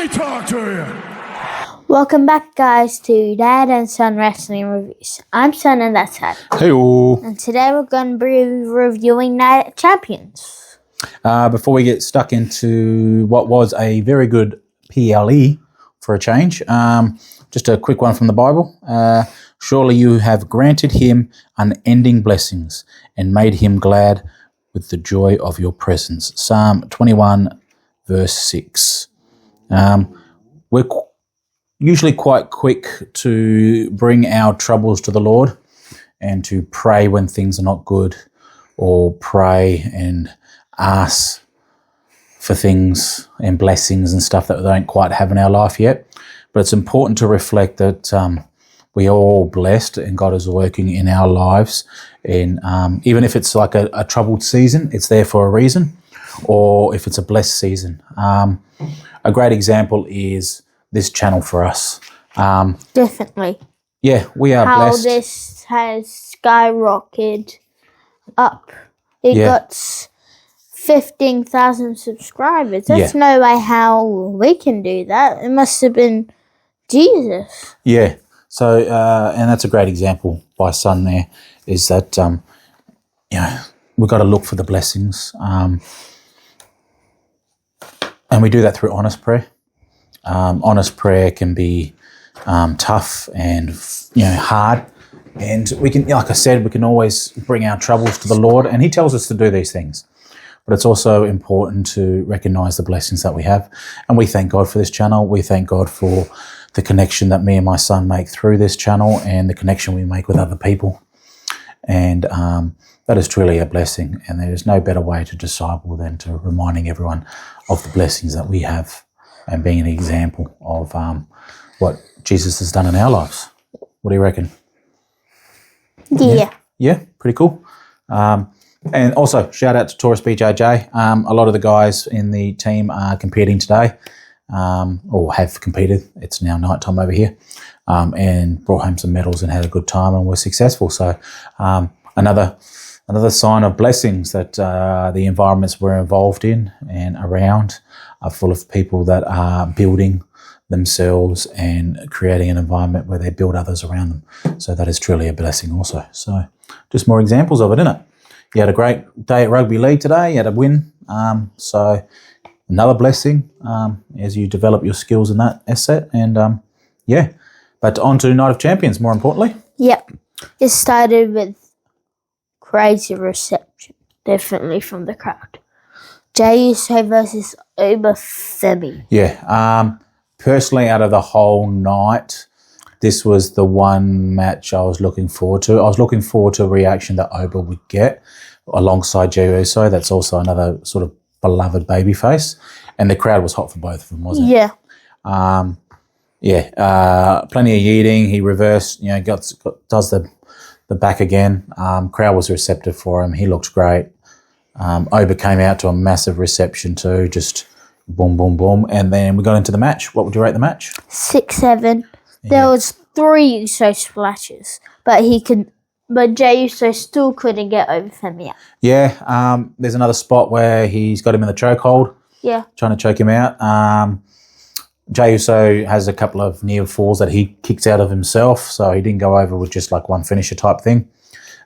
me talk to you. Welcome back, guys, to Dad and Son Wrestling Reviews. I'm Son and that's Dad. Hey-o. And today we're going to be reviewing Night of Champions. Before we get stuck into what was a very good PLE for a change, just a quick one from the Bible. Surely you have granted him unending blessings and made him glad with the joy of your presence. Psalm 21, verse 6. We're usually quite quick to bring our troubles to the Lord and to pray when things are not good, or pray and ask for things and blessings and stuff that we don't quite have in our life yet. But it's important to reflect that we are all blessed and God is working in our lives. And even if it's like a troubled season, it's there for a reason. Or if it's a blessed season. A great example is this channel for us. Definitely. Yeah, we are How blessed. this has skyrocketed up. It got 15,000 subscribers. There's no way how we can do that. It must have been Jesus. Yeah. So, and that's a great example by Son there, is that, we've got to look for the blessings. And we do that through honest prayer. Honest prayer can be tough and, hard. And we can, like I said, we can always bring our troubles to the Lord, and he tells us to do these things. But it's also important to recognize the blessings that we have. And we thank God for this channel. We thank God for the connection that me and my son make through this channel and the connection we make with other people. And that is truly a blessing. And there is no better way to disciple than to reminding everyone of the blessings that we have and being an example of what Jesus has done in our lives. What do you reckon? Yeah, pretty cool. And also, shout out to Taurus BJJ. A lot of the guys in the team are competing today, or have competed. It's now nighttime over here, and brought home some medals and had a good time and were successful. So another sign of blessings that the environments we're involved in and around are full of people that are building themselves and creating an environment where they build others around them. So that is truly a blessing also. So just more examples of it, isn't it? You had a great day at rugby league today. You had a win. So another blessing as you develop your skills in that asset. And, but on to Night of Champions, more importantly. Yep. It started with crazy reception, definitely from the crowd. Jey USO versus OBA. Yeah. Personally, out of the whole night, this was the one match I was looking forward to. I was looking forward to a reaction that OBA would get alongside Jey USO. That's also another sort of beloved babyface. And the crowd was hot for both of them, wasn't it? Yeah. Plenty of yeeting. He reversed, does the back again. Crowd was receptive for him. He looked great. OBA came out to a massive reception too, just boom, boom, boom. And then we got into the match. What would you rate the match? 6-7. There was 3 USO splashes, but Jey USO still couldn't get over Femi out. Yeah, there's another spot where he's got him in the chokehold. Yeah. Trying to choke him out. Jey USO has a couple of near falls that he kicks out of himself, so he didn't go over with just like one finisher type thing.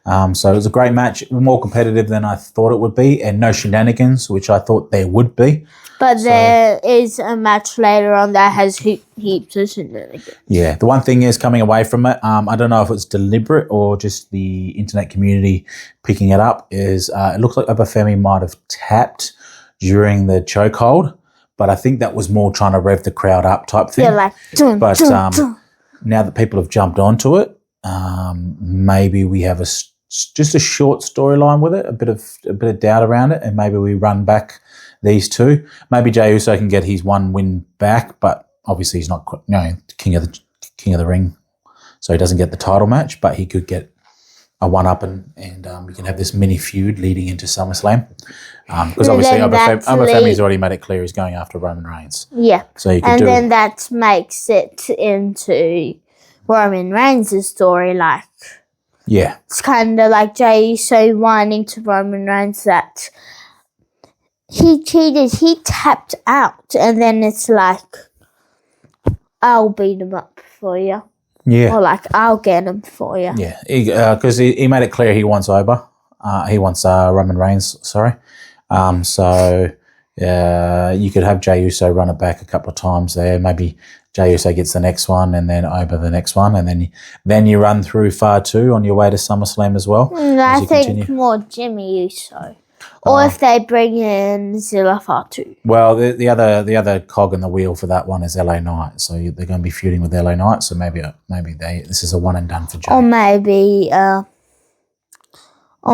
So it was a great match, more competitive than I thought it would be, and no shenanigans, which I thought there would be. But there is a match later on that has heaps of shenanigans. Yeah, the one thing is coming away from it, I don't know if it's deliberate or just the internet community picking it up, is it looks like Obafemi might have tapped during the chokehold, but I think that was more trying to rev the crowd up type thing. Yeah, like, dun, but dun, dun. Now that people have jumped onto it, maybe we have just a short storyline with it, a bit of doubt around it, and maybe we run back these two. Maybe Jey USO can get his one win back, but obviously he's not, king of the ring, so he doesn't get the title match. But he could get a one-up, and we can have this mini feud leading into SummerSlam. Because obviously Obafemi's already made it clear he's going after Roman Reigns. Yeah, so you could and then that makes it into Roman Reigns' story. Like, yeah, it's kind of like Jey USO whining to Roman Reigns that he cheated, he tapped out, and then it's like, I'll beat him up for you. Yeah. Or like, I'll get him for you. Yeah, because he made it clear he wants OBA. He wants Roman Reigns, sorry. So you could have Jey USO run it back a couple of times there. Maybe Jey USO gets the next one and then OBA the next one. And then you run through Far 2 on your way to SummerSlam as well. I think more Jimmy USO. Or if they bring in Zilla Far 2. Well, the other cog in the wheel for that one is LA Knight. So they're going to be feuding with LA Knight. So maybe this is a one and done for Jey. Or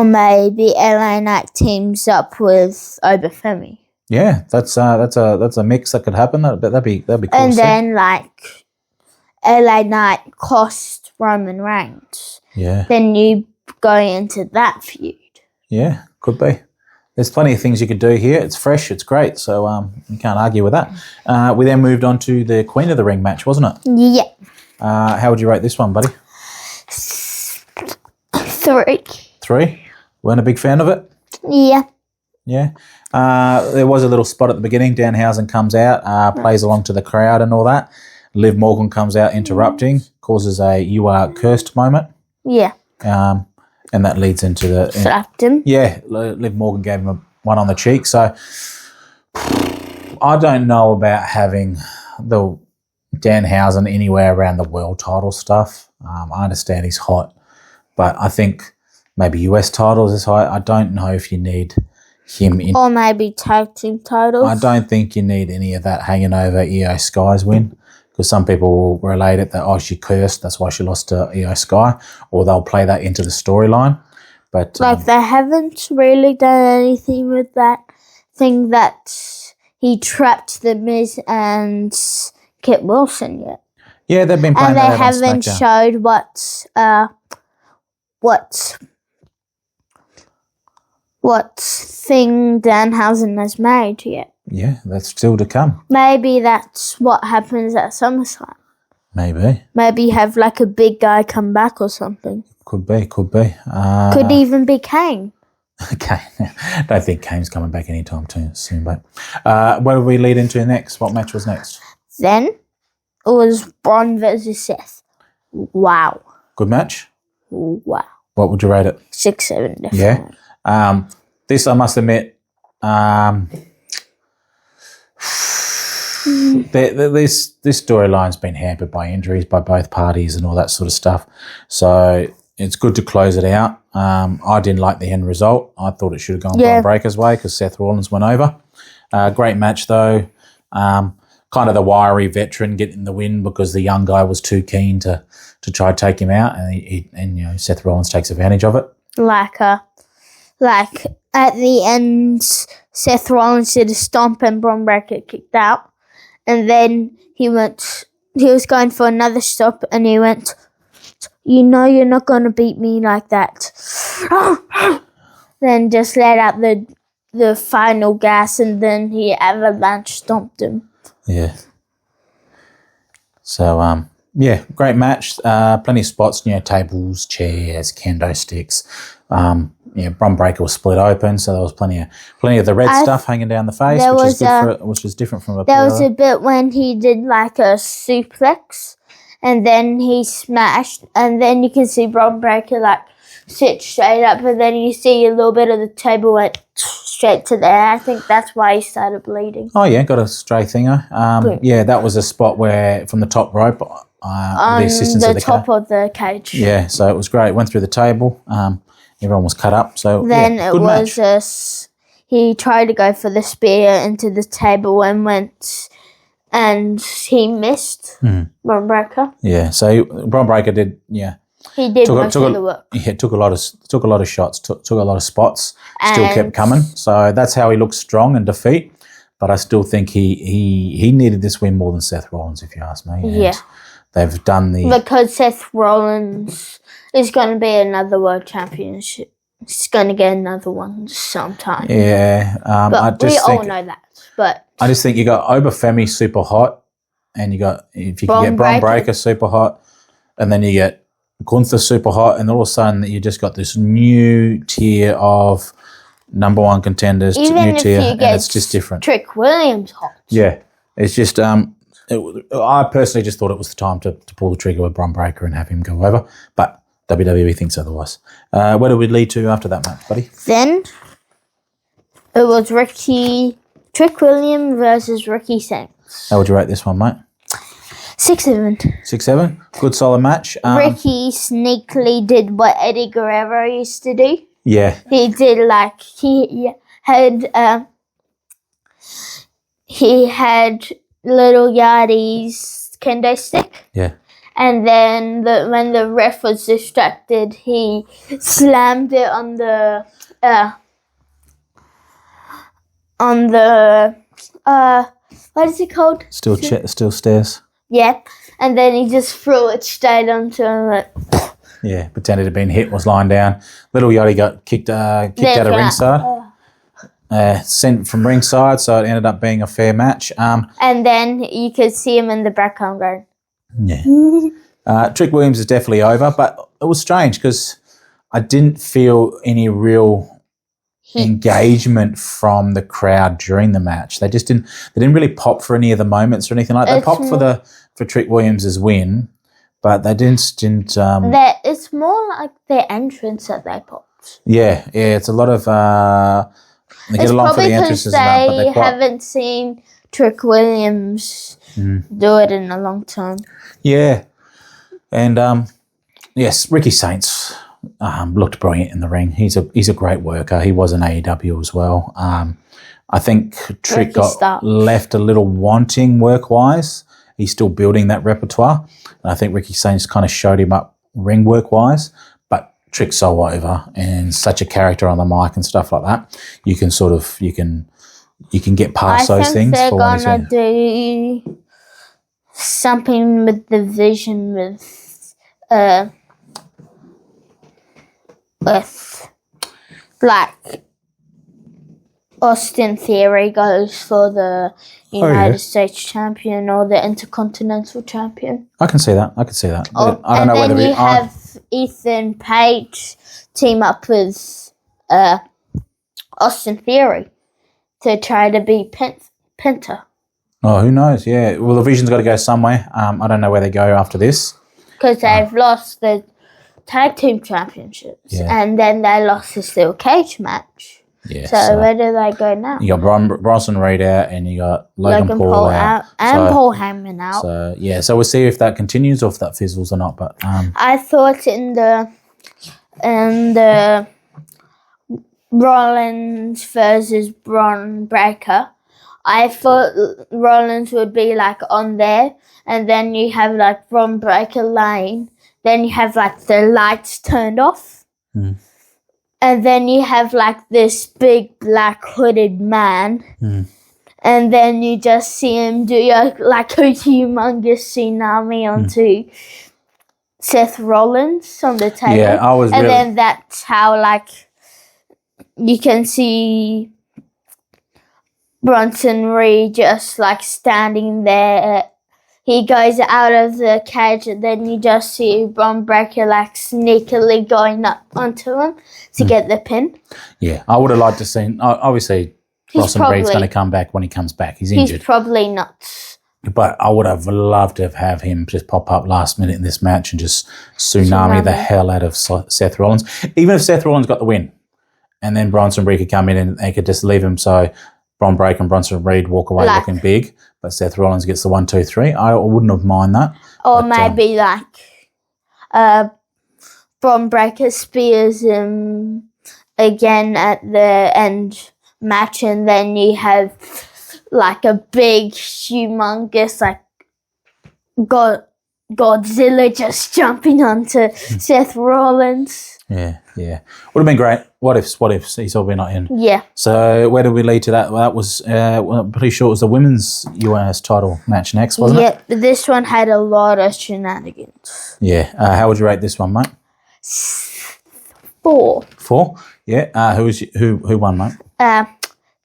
maybe LA Knight teams up with Obafemi. Yeah, that's a mix that could happen. That'd be cool. And then like LA Knight cost Roman Reigns. Yeah. Then you go into that feud. Yeah, could be. There's plenty of things you could do here. It's fresh. It's great. So you can't argue with that. We then moved on to the Queen of the Ring match, wasn't it? Yeah. How would you rate this one, buddy? 3. 3? Weren't a big fan of it? Yeah. Yeah. There was a little spot at the beginning. Danhausen comes out, plays along to the crowd and all that. Liv Morgan comes out interrupting, causes a "you are cursed" moment. Yeah. And that leads into the... Slapped him. Yeah, Liv Morgan gave him one on the cheek. So I don't know about having the Danhausen anywhere around the world title stuff. I understand he's hot, but I think maybe US titles is high. I don't know if you need him in... Or maybe tag team titles. I don't think you need any of that hanging over Io Sky's win. Because some people will relate it that, she cursed, that's why she lost to Io Sky, or they'll play that into the storyline. But they haven't really done anything with that thing that he trapped the Miz and Kit Wilson yet. Yeah, they've been playing and that they haven't showed what thing Danhausen has made yet. Yeah, that's still to come. Maybe that's what happens at SummerSlam. Maybe. Maybe have like a big guy come back or something. Could be. Could even be Kane. Okay. I don't think Kane's coming back anytime soon, but what do we lead into next? What match was next? Then it was Braun versus Seth. Wow. Good match? Wow. What would you rate it? 6, 7, definitely. Yeah. This, I must admit, this storyline's been hampered by injuries by both parties and all that sort of stuff. So it's good to close it out. I didn't like the end result. I thought it should have gone Braun Breaker's way because Seth Rollins went over. Great match though. Kind of the wiry veteran getting the win because the young guy was too keen to try to take him out, and Seth Rollins takes advantage of it. Like at the end, Seth Rollins did a stomp and Braun Breaker kicked out. And then he was going for another stop and he went, you're not going to beat me like that. Then just let out the final gas and then he avalanche stomped him. Yeah. So, great match. Plenty of spots, tables, chairs, kendo sticks. Braun Breaker was split open, so there was plenty of the red stuff hanging down the face, which is different from There was a bit when he did like a suplex, and then he smashed, and then you can see Braun Breaker like sit straight up, and then you see a little bit of the table went straight to there. I think that's why he started bleeding. Oh yeah, got a stray thinger. That was a spot where from the top rope, the assistance on the top of the cage. Yeah, so it was great. Went through the table. Everyone was cut up. So then it was he tried to go for the spear into the table and he missed Braun Breaker. Yeah, so Braun Breaker did. Yeah, he did most of the work. Yeah, took a lot of shots, took a lot of spots. Still kept coming. So that's how he looks strong in defeat. But I still think he needed this win more than Seth Rollins, if you ask me. And they've done because Seth Rollins is going to be another world championship. He's going to get another one sometime. Yeah, but we all know that. But I just think you got Obafemi super hot, and if you can get Braun Breaker super hot, and then you get Gunther super hot, and all of a sudden you just got this new tier of number one contenders, new tier, and it's just different. Trick Williams hot. Yeah, it's just I personally just thought it was the time to pull the trigger with Bron Breakker and have him go over, but WWE thinks otherwise. Where did we lead to after that match, buddy? Then it was Trick Williams versus Ricky Saints. How would you rate this one, mate? 6-7. 6-7. Good solid match. Ricky sneakily did what Eddie Guerrero used to do. Yeah. He did he had little Yardi's kendo stick. Yeah. And then when the ref was distracted, he slammed it on the what is it called? Still stairs. Yeah. And then he just threw it straight onto him. Yeah, pretended to have been hit, was lying down. Little Yachty got kicked out of ringside. Sent from ringside, so it ended up being a fair match. And then you could see him in the background going. Yeah. Trick Williams is definitely over, but it was strange because I didn't feel any real engagement from the crowd during the match. They didn't really pop for any of the moments or anything like that. They popped for Trick Williams' win, but they didn't it's more like their entrance that they popped. Yeah, it's a lot of they get along for the entrances and that, but they haven't seen Trick Williams do it in a long time. Yeah. And yes, Ricky Saints looked brilliant in the ring. He's a great worker. He was in AEW as well. I think Trick got left a little wanting work-wise. He's still building that repertoire. And I think Ricky Saints kind of showed him up ring work-wise. But Trick's so over and such a character on the mic and stuff like that. You can get past those things. I think they're going to do something with the vision with like Austin Theory goes for the United States champion or the Intercontinental champion. I can see that. Oh, I don't know whether you have Ethan Page team up with Austin Theory to try to be Penta. Oh, who knows? Yeah. Well, the Vision's got to go somewhere. I don't know where they go after this. Because they've lost the tag team championships. Yeah. And then they lost this little cage match. Yeah. So where do they go now? You got Bronson Reed out and you got Logan Paul out. And Paul Heyman out. So, yeah. So we'll see if that continues or if that fizzles or not. But I thought in the Rollins versus Bron Breakker, I thought Rollins would be like on there, and then you have like Bron Breakker lane, then you have like the lights turned off, and then you have like this big black hooded man, and then you just see him do like a humongous tsunami onto Seth Rollins on the table. Yeah, and then that's how like you can see Bronson Reed just like standing there. He goes out of the cage and then you just see Bron Breakker like sneakily going up onto him to get the pin. Yeah, I would have liked to see. Obviously, Bronson Reed's going to come back when he comes back. He's injured. He's probably not. But I would have loved to have him just pop up last minute in this match and just tsunami the hell out of Seth Rollins. Even if Seth Rollins got the win and then Bronson Reed could come in and they could just leave him so Bron Breakker and Bronson Reed walk away looking big, but Seth Rollins gets the 1, 2, 3. I wouldn't have mind that. Or maybe Bron Breakker spears him again at the end match, and then you have like a big, humongous, like Godzilla just jumping onto Seth Rollins. Yeah. Would have been great. What if he's all been not in? Yeah. So where did we lead to that? Well, that was, I'm pretty sure it was the women's US title match next, wasn't it? Yeah, this one had a lot of shenanigans. Yeah. How would you rate this one, mate? 4. 4? Yeah. Who won, mate?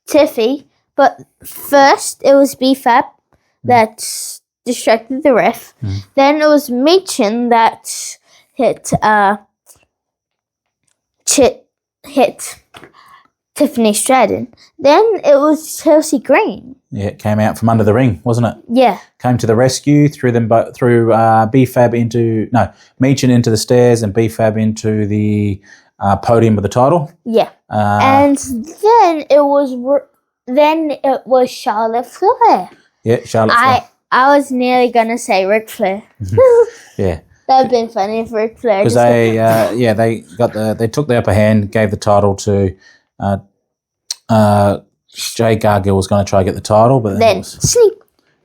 Tiffy. But first, it was B-Fab that distracted the ref. Then it was Michin that hit Tiffany Stratton. Then it was Chelsea Green. Yeah, it came out from under the ring, wasn't it? Yeah. Came to the rescue, threw B-Fab Meechin into the stairs and B-Fab into the podium of the title. Yeah. And then it was Charlotte Flair. Yeah, Charlotte Flair. I was nearly gonna say Ric Flair. Yeah. That'd been funny if Ric Flair. Because they took the upper hand, gave the title to Jay Gargill was going to try to get the title, but then sleep.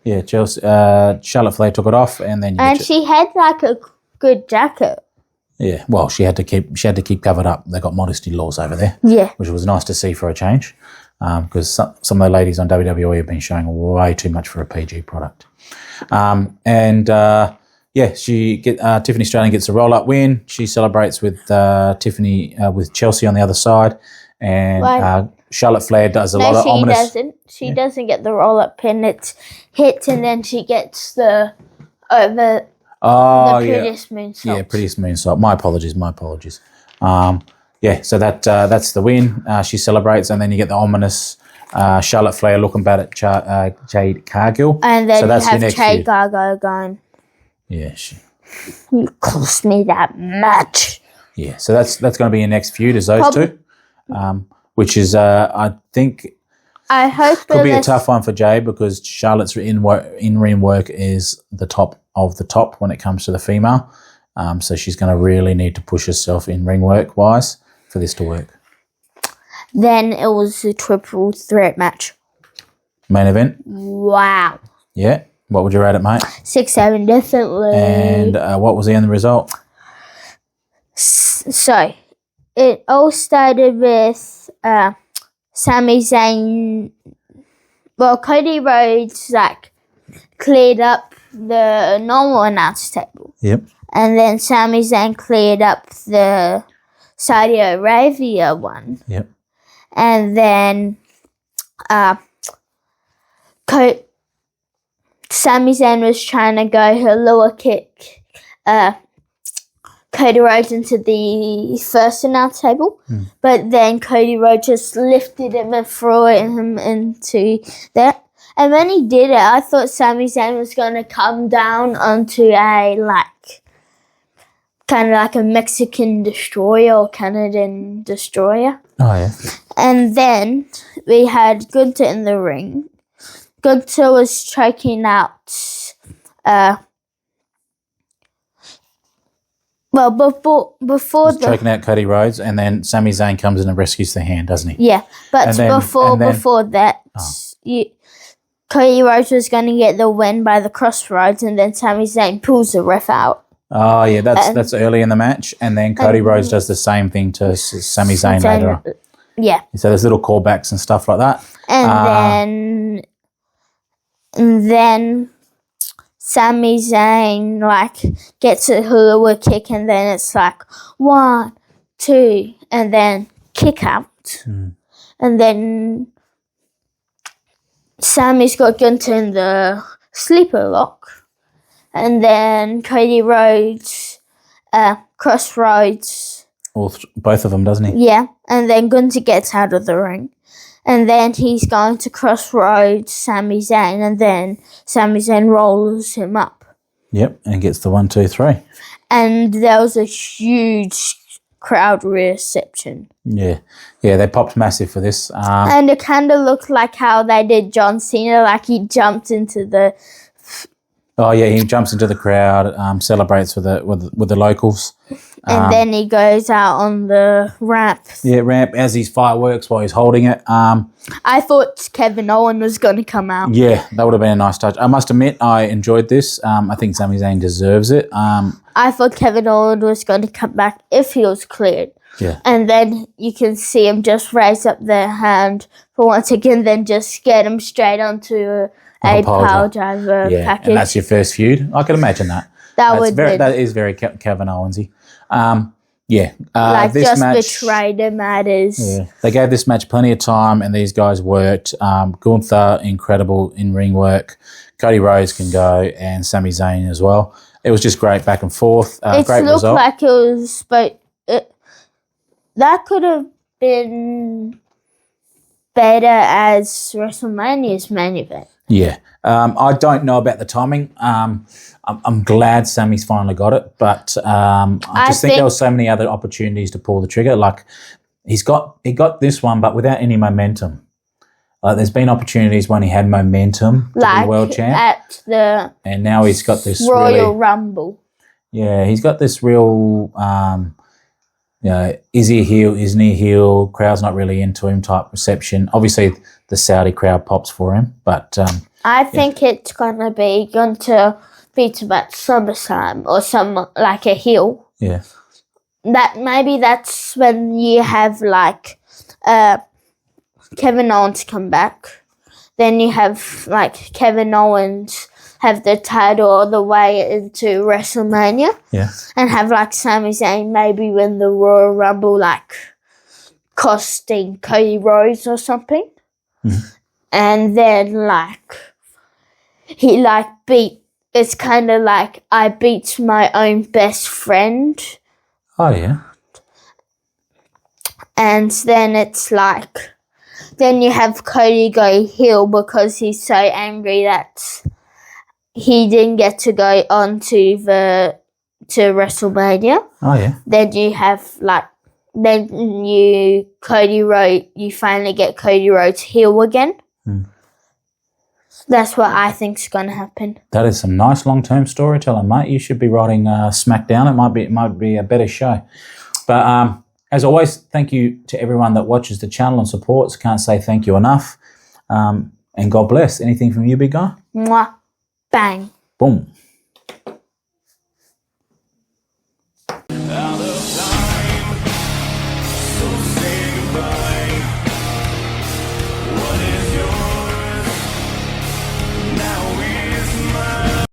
Yeah, Charlotte Flair took it off, and then she had like a good jacket. Yeah, well, she had to keep covered up. They got modesty laws over there. Yeah, which was nice to see for a change, because some of the ladies on WWE have been showing way too much for a PG product. Tiffany Stratton gets a roll-up win. She celebrates with with Chelsea on the other side, and Charlotte Flair does a lot of ominous. No, she doesn't. She doesn't get the roll-up pin. It's hit, and then she gets the prettiest moonsault. Yeah, prettiest moonsault. My apologies. So that's the win. She celebrates, and then you get the ominous Charlotte Flair looking back at Jade Cargill. And then you have Jade Cargill going, yeah, you cost me that much. Yeah, so that's going to be your next feud, is those two, which is I hope could be a tough one for Jade, because Charlotte's in-ring work is the top of the top when it comes to the female. So she's going to really need to push herself in-ring work wise for this to work. Then it was a triple threat match. Main event. Wow. Yeah. What would you rate it, mate? 6-7, definitely. And what was the end result? So, it all started with Sami Zayn. Well, Cody Rhodes cleared up the normal announce table. Yep. And then Sami Zayn cleared up the Saudi Arabia one. Yep. And then Sami Zayn was trying to go her lower kick Cody Rhodes into the first announce table. But then Cody Rhodes just lifted him and threw him into that. And when he did it, I thought Sami Zayn was going to come down onto a kind of like a Mexican destroyer or Canadian destroyer. Oh, yeah. And then we had Gunther in the ring. Gunther was choking out before choking out Cody Rhodes, and then Sami Zayn comes in and rescues the hand, doesn't he? Yeah, but before that, Cody Rhodes was going to get the win by the crossroads, and then Sami Zayn pulls the ref out. Oh, yeah, that's early in the match, and then Cody Rhodes does the same thing to Sami Zayn later on. Yeah. So there's little callbacks and stuff like that. And then Sami Zayn gets a hula kick, and then it's 1, 2, and then kick out. And then Sammy's got Gunther in the sleeper lock. And then Cody Rhodes, crossroads. Both of them, doesn't he? Yeah. And then Gunther gets out of the ring. And then he's going to crossroads Sami Zayn. And then Sami Zayn rolls him up. Yep. And gets the 1, 2, 3. And there was a huge crowd reception. Yeah. Yeah, they popped massive for this. And it kind of looked like how they did John Cena. He jumped into the... Oh yeah, he jumps into the crowd, celebrates with the locals, and then he goes out on the ramp. Yeah, ramp as his fireworks while he's holding it. I thought Kevin Owens was going to come out. Yeah, that would have been a nice touch. I must admit, I enjoyed this. I think Sami Zayn deserves it. I thought Kevin Owens was going to come back if he was cleared. Yeah, and then you can see him just raise up their hand for once again, then just get him straight onto a power driver package. And that's your first feud. I can imagine that. That is very Kevin Owensy. This just match betrayed him at his. Yeah, they gave this match plenty of time, and these guys worked. Gunther, incredible in ring work. Cody Rhodes can go, and Sami Zayn as well. It was just great back and forth. Great result. It looked like it was, but that could have been better as WrestleMania's main event. Yeah. I don't know about the timing. I'm glad Sami's finally got it, but I just think there were so many other opportunities to pull the trigger. Like he got this one, but without any momentum. Like there's been opportunities when he had momentum to be world champ, and now he's got this Royal Rumble. Yeah, he's got this real. Is he a heel? Isn't he a heel? Crowd's not really into him type reception. Obviously, the Saudi crowd pops for him, but I think it's going to be about SummerSlam or some like a heel. Yeah, That's when you have like Kevin Owens come back. Then you have like Kevin Owens have the title all the way into WrestleMania. Yeah. And have like Sami Zayn maybe win the Royal Rumble, like costing Cody Rhodes or something. Mm-hmm. And then like he like it's kind of like I beat my own best friend. Oh yeah. And then it's like then you have Cody go heel because he's so angry that he didn't get to go on to WrestleMania. Oh yeah. Then you have you finally get Cody Rhodes heel again. That's what I think's going to happen. That is some nice long-term storytelling, mate. You should be writing SmackDown. It might be a better show. But as always, thank you to everyone that watches the channel and supports. Can't say thank you enough. And God bless. Anything from you, big guy? Mwah. Bang. Boom.